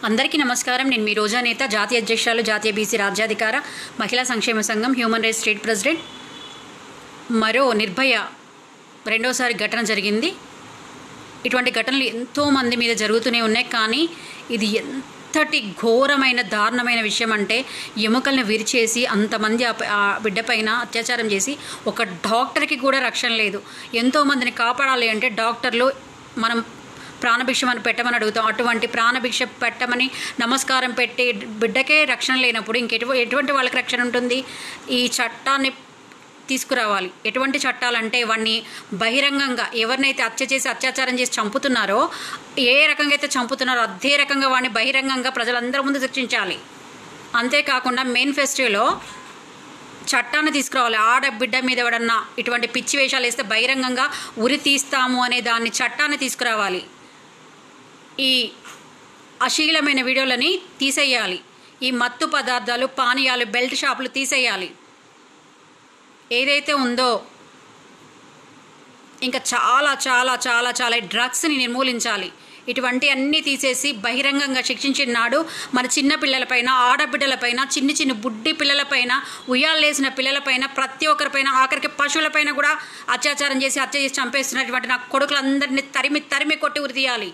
అందరికీ నమస్కారం. నేను మీ రోజా నేత, జాతీయ అధ్యక్షురాలు, జాతీయ బీసీ రాజ్యాధికార మహిళా సంక్షేమ సంఘం, హ్యూమన్ రైట్స్ స్టేట్ ప్రెసిడెంట్. మరో నిర్భయ రెండోసారి ఘటన జరిగింది. ఇటువంటి ఘటనలు ఎంతోమంది మీద జరుగుతూనే ఉన్నాయి. కానీ ఇది ఎంతటి ఘోరమైన దారుణమైన విషయం అంటే, ఎముకల్ని విరిచేసి అంతమంది ఆ బిడ్డ పైన అత్యాచారం చేసి ఒక డాక్టర్కి కూడా రక్షణ లేదు. ఎంతోమందిని కాపాడాలి అంటే డాక్టర్లు మనం ప్రాణభిక్షమని పెట్టమని అడుగుతాం. అటువంటి ప్రాణభిక్ష పెట్టమని నమస్కారం పెట్టి బిడ్డకే రక్షణ లేనప్పుడు ఎటువంటి వాళ్ళకి రక్షణ ఉంటుంది? ఈ చట్టాన్ని తీసుకురావాలి. ఎటువంటి చట్టాలంటే, వాడిని బహిరంగంగా ఎవరినైతే అత్యాచారం చేసి చంపుతున్నారో, ఏ రకంగా అయితే చంపుతున్నారో అదే రకంగా వాడిని బహిరంగంగా ప్రజలందరి ముందు శిక్షించాలి. అంతేకాకుండా మేనిఫెస్టోలో చట్టాన్ని తీసుకురావాలి. ఆడబిడ్డ మీద ఎవడన్నా ఇటువంటి పిచ్చి వేషాలు వేస్తే బహిరంగంగా ఉరి తీస్తాము అనే దాన్ని చట్టాన్ని తీసుకురావాలి. ఈ అశ్లీలమైన వీడియోలని తీసేయాలి. ఈ మత్తు పదార్థాలు, పానీయాలు, బెల్ట్ షాపులు తీసేయాలి. ఏదైతే ఉందో ఇంకా చాలా చాలా చాలా చాలా డ్రగ్స్ని నిర్మూలించాలి. ఇటువంటి అన్నీ తీసేసి బహిరంగంగా శిక్షించిన నాడు మన చిన్న పిల్లలపైన, ఆడబిడ్డలపైన, చిన్న బుడ్డి పిల్లలపైన, ఉయ్యాలేసిన పిల్లలపైన, ప్రతి ఒక్కరిపైన, ఆఖరికి పశువులపైన కూడా అత్యాచారం చేసి హత్య చేసి చంపేస్తున్నటువంటి నా కొడుకులందరినీ తరిమి కొట్టి ఉరి తీయాలి.